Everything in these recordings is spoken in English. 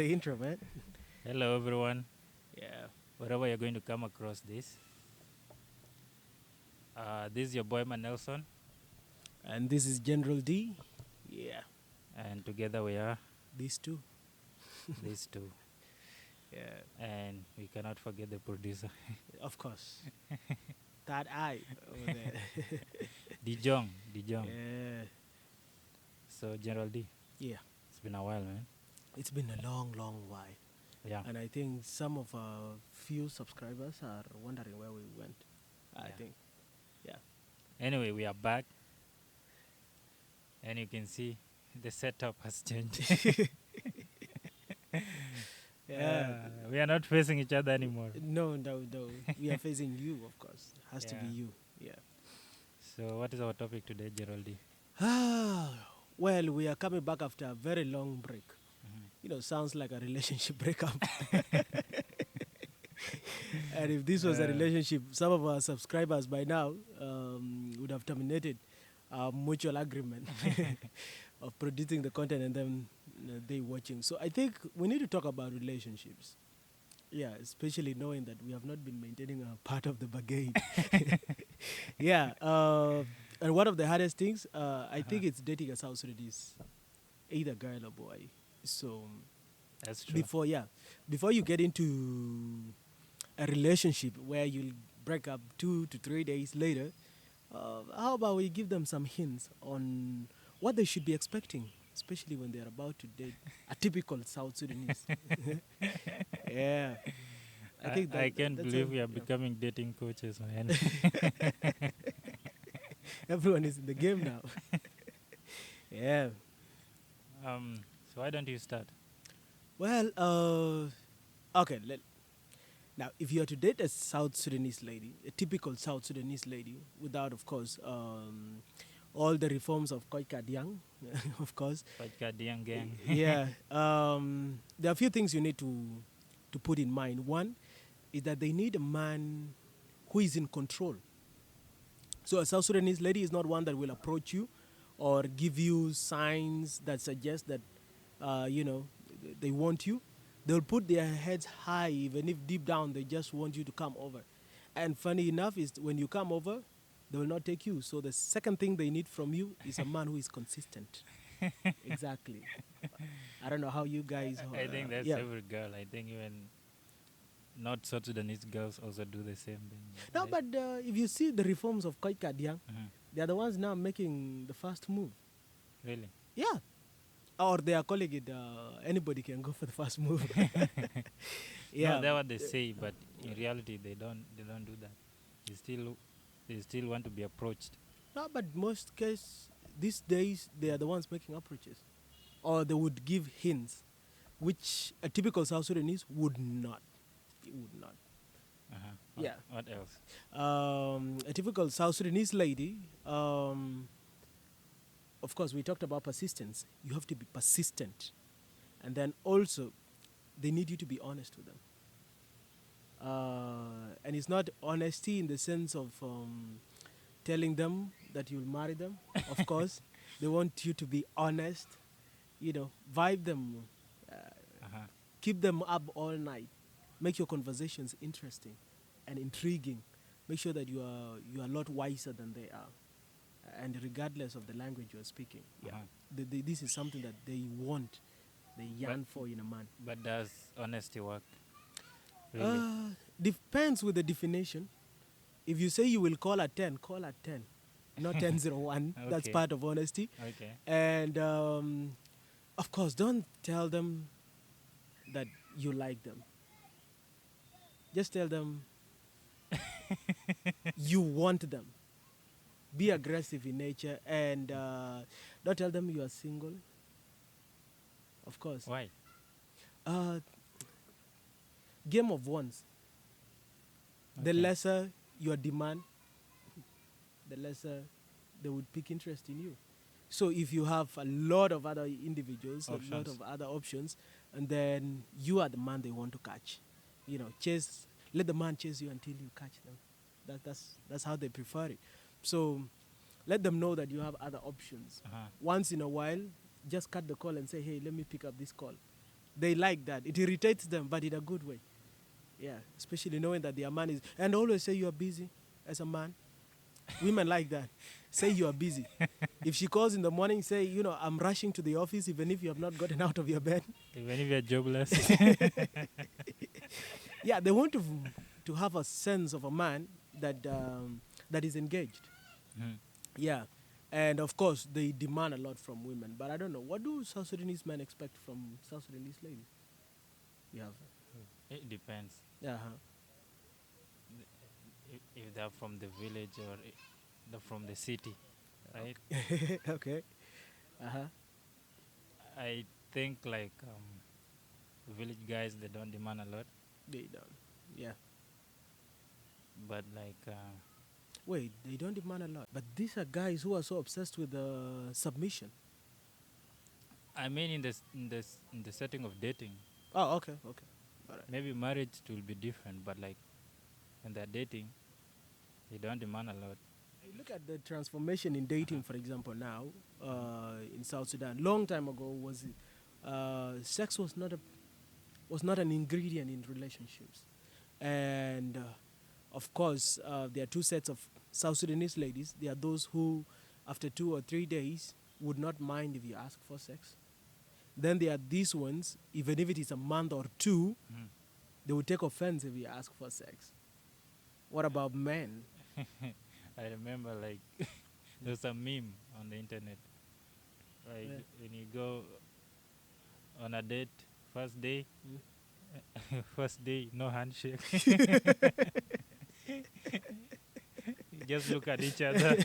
the intro, man. Hello, everyone. Yeah. Wherever you're going to come across this, this is your boy Man Nelson, And this is General D. Yeah. and together we are These two. these two, Yeah. and we cannot forget the producer, Of course. That eye over there. Dijong, Dijong. Yeah. So General D, Yeah. it's been a while, man. It's been a long, long while. Yeah, And I think some of our few subscribers are wondering where we went. I Yeah. think. Yeah. Anyway, we are back, and you can see the setup has changed. Yeah. We are not facing each other anymore. No, no, no. We are facing you, of course. Has to be Yeah. you. Yeah. So, what is our topic today, Gerald D? Well, we are coming back after a very long break. Mhm. Sounds like a relationship breakup. And if this was a relationship, some of our subscribers by now would have terminated our mutual agreement of producing the content and then they watching. So I think we need to talk about relationships. Yeah, especially knowing that we have not been maintaining a part of the bargain. Yeah, and one of the hardest things, I think it's dating a South Sudanese, either girl or boy. So That's true. before you get into a relationship where you'll break up 2 to 3 days later, how about we give them some hints on what they should be expecting, especially when they're about to date a typical South Sudanese. Yeah, I think I can't that's believe we are yeah. becoming dating coaches, man. Everyone is in the game now. Yeah. So why don't you start? Well, okay. Now, if you are to date a South Sudanese lady, a typical South Sudanese lady, without, of course, all the reforms of Koi Kadiang, of course, Podcast young gang. yeah, there are a few things you need to put in mind. One is that they need a man who is in control. So a South Sudanese lady is not one that will approach you or give you signs that suggest that, they want you. They'll put their heads high, even if deep down they just want you to come over. And funny enough is when you come over, they will not take you. So the second thing they need from you is a man who is consistent. Exactly. I don't know how you guys. I think that's yeah. every girl. I think even not South Sudanese girls also do the same thing. No, but if you see the reforms of Koi Kadiang, Mhm. they are the ones now making the first move. Really? Yeah. Or they are calling it anybody can go for the first move. Yeah. No, that's what they say, but in reality, they don't. They don't do that. They still want to be approached. No, but most cases these days they are the ones making approaches, or they would give hints, which a typical South Sudanese would not. It would not. Uh-huh. Yeah. What else? A typical South Sudanese lady. Of course, we talked about persistence. You have to be persistent, and then also, they need you to be honest with them. And it's not honesty in the sense of telling them that you'll marry them. Of course, they want you to be honest. Vibe them, Uh-huh. keep them up all night, make your conversations interesting and intriguing. Make sure that you are a lot wiser than they are, and regardless of the language you are speaking. Yeah, Uh-huh. this is something that they want, they yearn for in a man. But does honesty work? Really? Depends with the definition. If you say you will call at 10, call at 10, not 10:01. That's Okay. part of honesty. Okay. And of course, don't tell them that you like them. Just tell them you want them. Be aggressive in nature, and don't tell them you are single. Of course. Why? Uh, game of ones. The Okay. lesser your demand, the lesser they would pick interest in you. So if you have a lot of other individuals, a lot Options. of other options, and then you are the man they want to catch, let the man chase you until you catch them. That's how they prefer it. So let them know that you have other options. Uh-huh. Once in a while, just cut the call and say, hey, let me pick up this call. They like that. It irritates them, but in a good way. Yeah, especially knowing that their man is, and always say you are busy as a man. Women like that. Say you are busy. If she calls in the morning, say, I'm rushing to the office, even if you have not gotten out of your bed. Even if you're jobless. Yeah, they want to have a sense of a man that is engaged. Mhm. Yeah, and of course they demand a lot from women. But I don't know, what do South Sudanese men expect from South Sudanese ladies? Yeah. It depends. Uh-huh. If they're from the village or they're from the city, right? Okay. Uh-huh. I think like village guys, they don't demand a lot, They don't. Yeah. but like Wait, they don't demand a lot. But these are guys who are so obsessed with submission. I mean in the setting of dating, Oh, okay, okay. All right. maybe marriage it will be different, but like when they're dating, they don't demand a lot. Look at the transformation in dating, for example, now in South Sudan. Long time ago, sex was not an ingredient in relationships, and of course, there are two sets of South Sudanese ladies. There are those who, after 2 or 3 days, would not mind if you ask for sex. Then there are these ones, even if it is a month or two, Mhm. they would take offense if you ask for sex. What about men? I remember like there's a meme on the internet. Like Yeah. when you go on a date, first day, first day, no handshake. You just look at each other.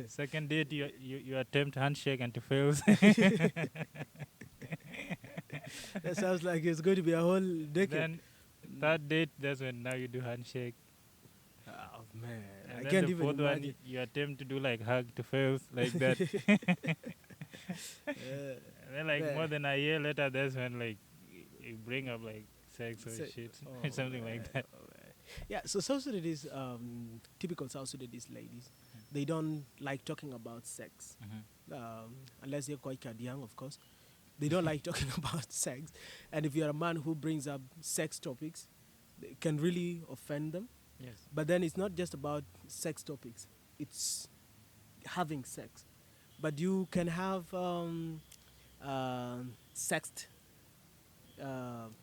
Second date, you attempt handshake and it fails. That sounds like it's going to be a whole decade. Then third date, that's when now you do handshake. Oh man, And I then can't the even fourth one, imagine. you attempt to do like hug to fails like that. And then like man. more than a year later, that's when like you bring up like sex or Say- shit, oh, something man, like that. oh, man. Yeah, so South Sudanese, typical South Sudanese ladies, they don't like talking about sex, unless they're quite young, of course. They don't like talking about sex, and if you're a man who brings up sex topics, it can really offend them. Yes. But then it's not just about sex topics; it's having sex. But you can have sext.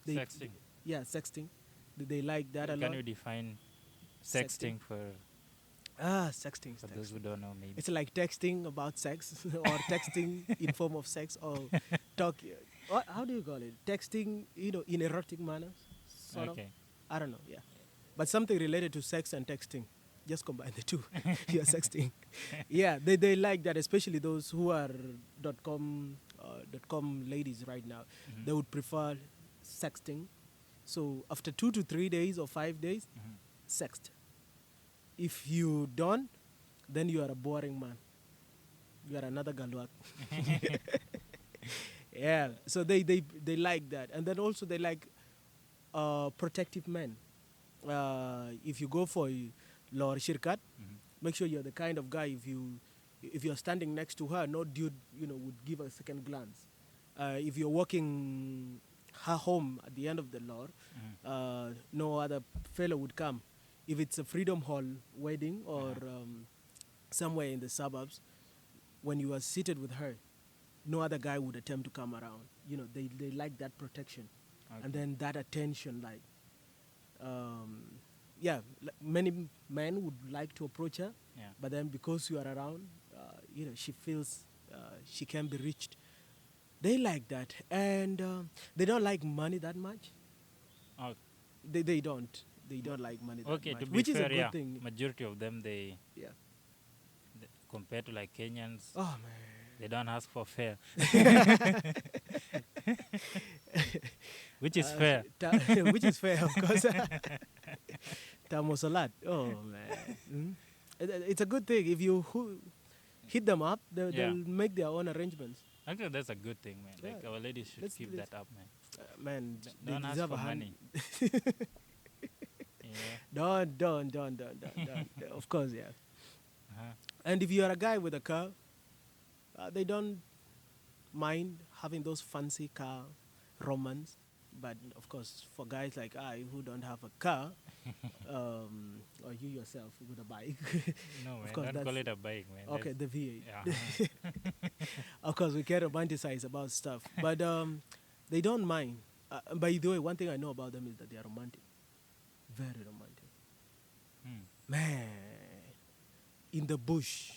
They, Sexting. yeah, sexting. They like that a Can lot. you define Sexting. sexting for Sexting. for those who don't know maybe? It's like texting about sex or texting in form of sex or talk. How do you call it? Texting, in erotic manner, sort of. Okay. I don't know. Yeah, but something related to sex and texting. Just combine the two. You're sexting. Yeah, they like that, especially those who are .com ladies right now. Mhm. They would prefer sexting. So after 2 to 3 days or 5 days, Mhm. sext. If you don't, then you are a boring man. You are another galwak. Yeah. So they like that, and then also they like protective men. If you go for Lord Shirkat, Mhm. make sure you're the kind of guy if you're standing next to her, no dude would give a second glance. If you're walking her home at the end of the Lord, no other fellow would come. If it's a Freedom Hall wedding or somewhere in the suburbs, when you are seated with her, no other guy would attempt to come around. They like that protection, and Okay. then that attention, like, yeah, many men would like to approach her, Yeah. but then because you are around, she feels she can be reached. They like that, and they don't like money that much. Oh, They don't. They don't like money that okay. much, To be which is a fair, good yeah, thing. majority of them Yeah. compared to like Kenyans, Oh man. they don't ask for fare, which is Uh, fair. which is fair, of course. Tamos a lot. Oh man. It's a good thing if you hit them up. Yeah. They'll make their own arrangements. Actually, that's a good thing, man. Like Yeah. our ladies should Let's- keep let's- that up, man. Man, they Don't ask deserve for a hand. money. Yeah. Don't. Of course, yeah. Uh-huh. And if you are a guy with a car, they don't mind having those fancy car romance. But of course, for guys like I who don't have a car, or you yourself with a bike, No, of man, course don't that's call it a bike, man. okay. The V8. Uh-huh. Of course, we can romanticize about stuff, but they don't mind. By the way, one thing I know about them is that they are romantic, very romantic. Hmm. Man, in the bush,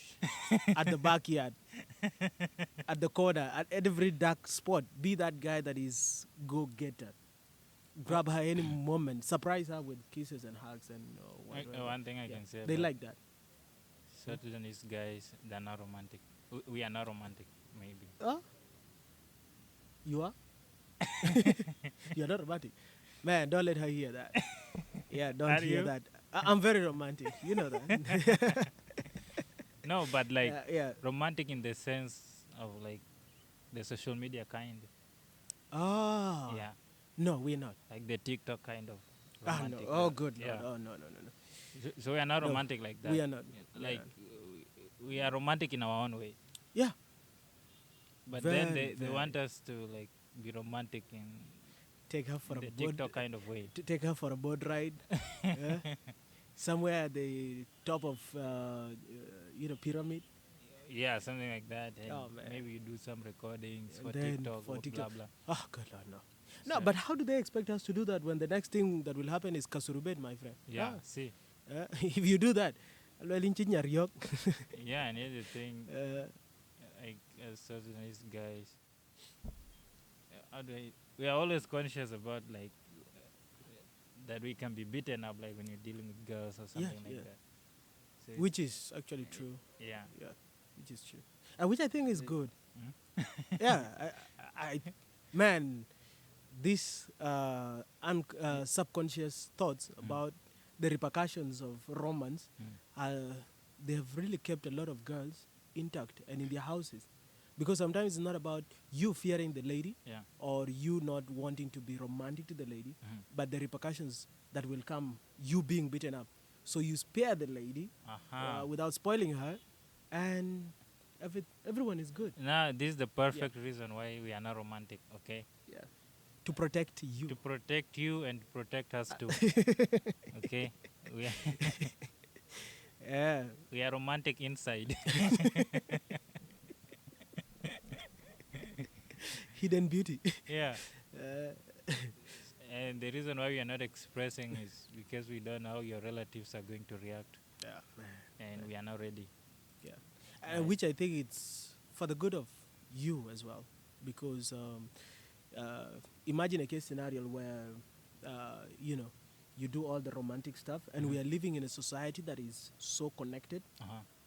at the backyard, at the corner, at every dark spot, be that guy that is go-getter. Grab her any moment, surprise her with kisses and hugs and whatever. One thing I Yeah, can say they about like that. South Sudanese guys, they're not romantic. We are not romantic, maybe. Oh, you are? You're not romantic. Man, don't let her hear that. Yeah, don't Are hear you? that. I'm very romantic. You know that. No, but like Yeah. romantic in the sense of like the social media kind. Ah. Yeah, No, we're not. like the TikTok kind of Ah, no. romantic. Oh, good Lord. Yeah. Oh, no, no, no, no. So we are not No, romantic like that. we are not. We are Like not. we are romantic in our own way. Yeah. But then Very, they want very. us to like be romantic in Take her for a the boat. TikTok kind of way. To take her for a boat ride. Yeah. Somewhere at the top of, pyramid. Yeah, something like that. And Oh, man. maybe you do some recordings And for then TikTok for or TikTok. blah Oh, good Lord, no. No, So- but how do they expect us to do that when the next thing that will happen is Kasurubed, my friend? Yeah, Ah, see. if you do that, well, in Chinyariok, Yeah, and here's the thing, like as South Sudanese guys, how do we are always conscious about like that we can be beaten up like when you're dealing with girls or something like yeah. that. So which is actually true. yeah. Yeah, which is true. And which I think is good. Hmm? Yeah, man, these subconscious thoughts about the repercussions of romance, they have really kept a lot of girls intact and in their houses. Because sometimes it's not about you fearing the lady Yeah. or you not wanting to be romantic to the lady, Mhm. but the repercussions that will come, you being beaten up. So you spare the lady Uh-huh. without spoiling her, and everyone is good. Now this is the perfect reason why we are not romantic, okay? Yeah. To protect you. To protect you and protect us too. Okay? We are Yeah. we are romantic inside. Hidden beauty. Yeah. Uh, And the reason why we are not expressing is because we don't know how your relatives are going to react, yeah, man. and we are not ready. Yeah. And which I think it's for the good of you as well. Because imagine a case scenario where, you do all the romantic stuff, and we are living in a society that is so connected,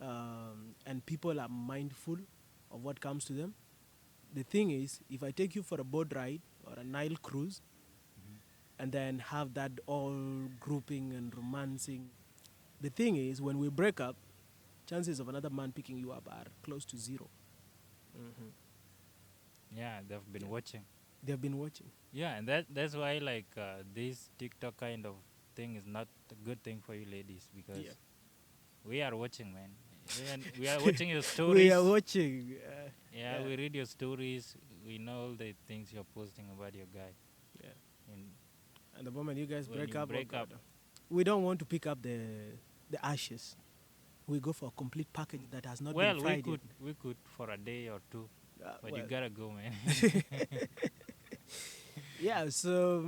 and people are mindful of what comes to them. The thing is, if I take you for a boat ride or a Nile cruise, and then have that all grouping and romancing, the thing is, when we break up, chances of another man picking you up are close to zero. Yeah, they've been watching. They've been watching. Yeah, and that's why like this TikTok kind of thing is not a good thing for you ladies because Yeah. we are watching, man. We are watching your We stories. are watching. Yeah, we read your stories. We know all the things you're posting about your guy. Yeah. And And the moment you guys when break you up, break God, up, we don't want to pick up the ashes. We go for a complete package that has not well, been fried. we could for a day or two, but you well, gotta go, man. yeah, so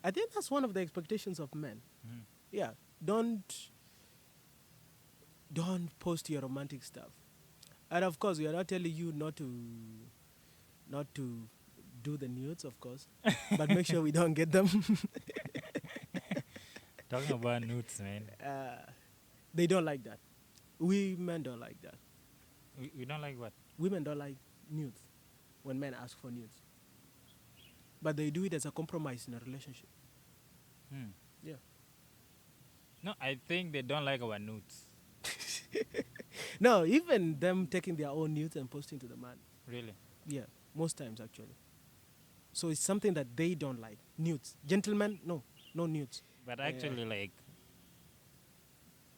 I think that's one of the expectations of men. Mhm. Yeah, don't post your romantic stuff. And of course, we are not telling you not to do the nudes, of course, but make sure we don't get them. Talking about nudes, man. They don't like that. We men don't like that. We don't like what? Women don't like nudes when men ask for nudes. But they do it as a compromise in a relationship. Hmm. Yeah. No, I think they don't like our nudes. No, even them taking their own nudes and posting to the man. Really? Yeah, most times actually. So it's something that they don't like. Nudes. Gentlemen, no nudes. But actually, like,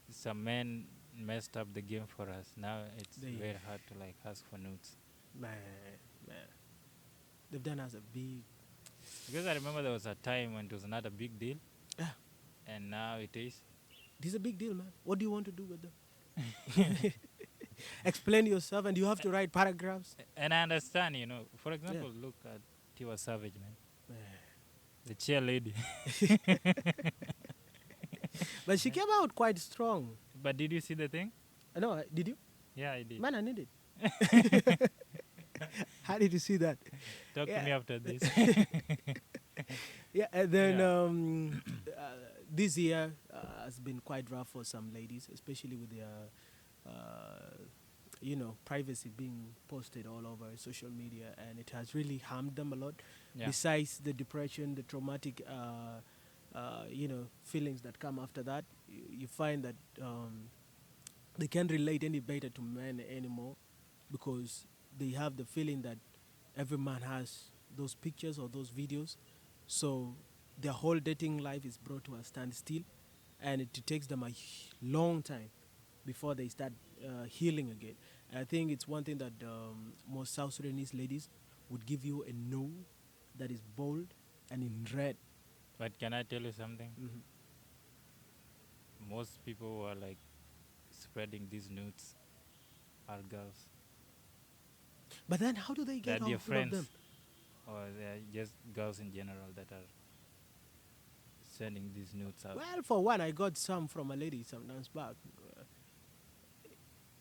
some men messed up the game for us. Now it's They- very hard to like ask for nudes. Man. they've done us a big. Because I remember there was a time when it was not a big deal, Yeah, and now it is. this is a big deal, man. What do you want to do with them? Explain yourself, and you have to write paragraphs. And I understand, For Yeah. example, look at Tiwa Savage, man, Yeah. the chair lady. But she came out quite strong. But did you see the thing? No, did you? Yeah, I did. Man, I need it. How did you see that? Talk to Yeah. me after this. Yeah, and then Yeah. this year has been quite rough for some ladies, especially with their, privacy being posted all over social media, and it has really harmed them a lot. Yeah. Besides the depression, the traumatic, feelings that come after that, you find that they can't relate any better to men anymore because they have the feeling that every man has those pictures or those videos. So their whole dating life is brought to a standstill, and it takes them a long time before they start healing again. And I think it's one thing that most South Sudanese ladies would give you a no that is bold and in red. But can I tell you something? Mm-hmm. Most people who are like spreading these nudes are girls. But then how do they get They're their hold of them? friends, or they're just girls in general that are sending these nudes out. Well, for one, I got some from a lady some times back.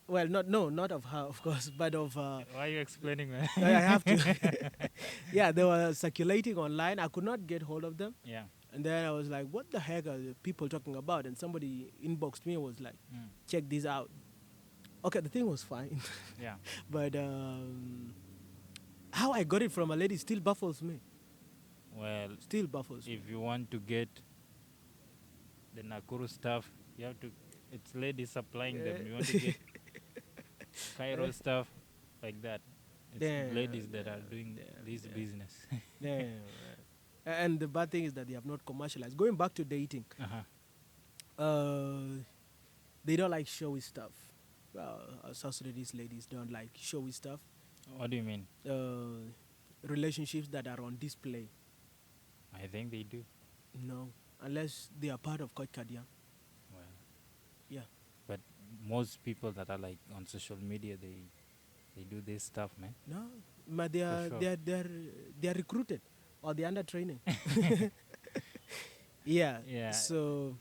Well, not of her, of course, but of. Why are you explaining, man? I have to. Yeah, they were circulating online. I could not get hold of them, Yeah. and then I was like, "What the heck are the people talking about?" And somebody inboxed me and was like, Mm. "Check this out." Okay, the thing was fine, Yeah. but how I got it from a lady still baffles me. Well, Still baffles me. if you want to get the Nakuru stuff, you have to. It's ladies supplying them. You want to get Cairo stuff like that. It's Damn, ladies that are doing damn, this damn. business. Yeah, right. And the bad thing is that they have not commercialized. Going back to dating, they don't like showy stuff. South Sudanese ladies don't like showy stuff. What do you mean? Relationships that are on display. I think they do. No, unless they are part of Coach Kadian. Well, Yeah. but most people that are like on social media, they do this stuff, man. No, but they are sure. they are recruited or they are under training. Yeah. Yeah. So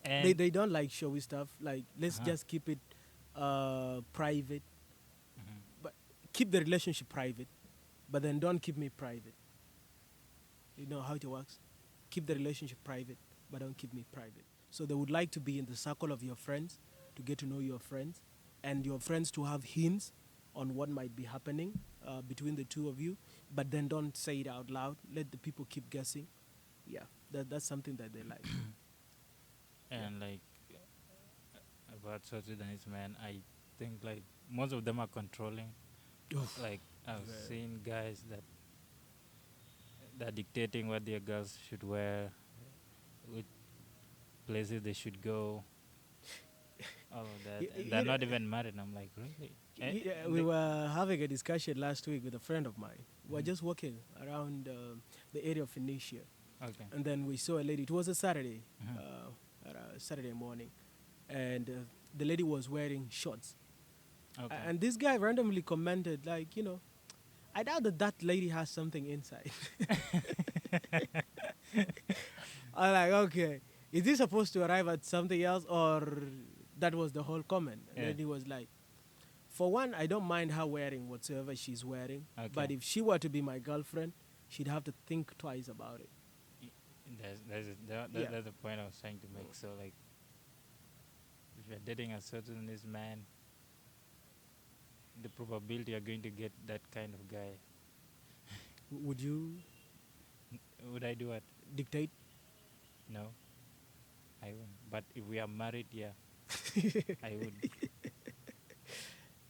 And they don't like showy stuff. Like let's Uh-huh. just keep it private. Mhm. But keep the relationship private, but then don't keep me private. You know how it works? Keep the relationship private, but don't keep me private. So they would like to be in the circle of your friends, to get to know your friends, and your friends to have hints on what might be happening between the two of you, but then don't say it out loud. Let the people keep guessing. Yeah, that's something that they like. and like about South Sudanese men, I think like most of them are controlling. Oof. Like I've Very. seen guys that are dictating what their girls should wear, which places they should go, all of that. Y- And y- they're you not know- even married. I'm like, really? Yeah, we were having a discussion last week with a friend of mine. We were Mhm. just walking around the area of Phoenicia, Okay. and then we saw a lady. It was a Saturday, Mhm. Saturday morning, and the lady was wearing shorts. Okay. And this guy randomly commented, like, I doubt that lady has something inside. I'm like, okay, is this supposed to arrive at something else, or that was the whole comment? And Yeah. then he was like, for one, I don't mind her wearing whatsoever she's wearing, but Okay. if she were to be my girlfriend, she'd have to think twice about it. Yeah. That's the point I was trying to make. So like, if you're dating a certain this man, the probability you're going to get that kind of guy. Would you Would I do it? dictate? No, I wouldn't. But if we are married, yeah, I would.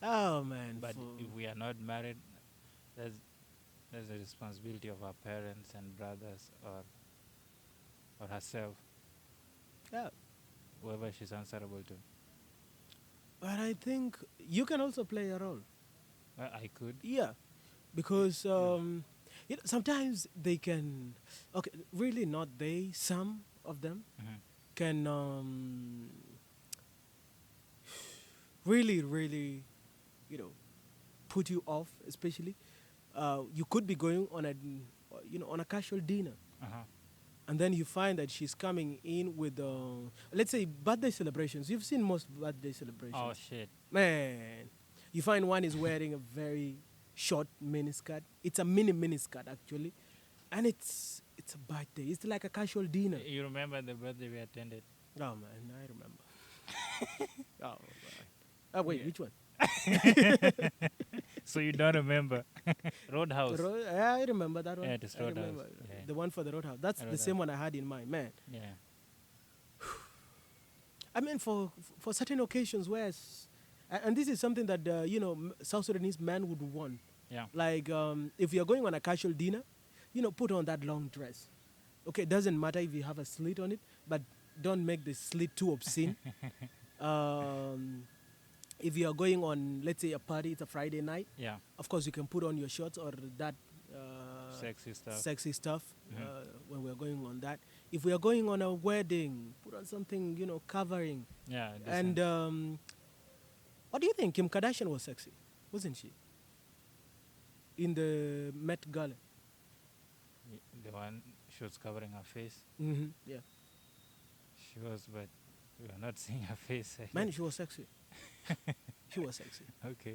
Oh man! But if we are not married, there's the responsibility of our parents and brothers or herself, yeah, whoever she's answerable to. but I think you can also play a role. I could. Yeah, because sometimes they can, okay, really not they, some of them Mhm. can really, really, you know, put you off, especially. You could be going on a, on a casual dinner, Uh-huh. and then you find that she's coming in with, let's say, birthday celebrations. You've seen most birthday celebrations. Oh shit. Man, you find one is wearing a very short miniskirt. It's a mini skirt actually, and it's a birthday. It's like a casual dinner. You remember the birthday we attended? Oh man, I remember. Oh man. Oh wait, Yeah. which one? So you don't remember? Roadhouse. Yeah, I remember that one. Yeah, it is I Roadhouse. remember Yeah. the one for the roadhouse. That's the Roadhouse. same one I had in mind, man. Yeah. I mean, for certain occasions, where, and this is something that South Sudanese man would want. Yeah. Like if you're going on a casual dinner, put on that long dress. Okay, it doesn't matter if you have a slit on it, but don't make the slit too obscene. If you are going on, let's say, a party, it's a Friday night. Yeah. Of course, you can put on your shorts or that Sexy stuff. sexy stuff Mhm. when we're going on that. If we are going on a wedding, put on something, covering. Yeah. And what do you think? Kim Kardashian was sexy, wasn't she? In the Met Gala. the one she was covering her face. Mm-hmm. Yeah. She was, but we were not seeing her face. Man, she was sexy. She was sexy. Okay.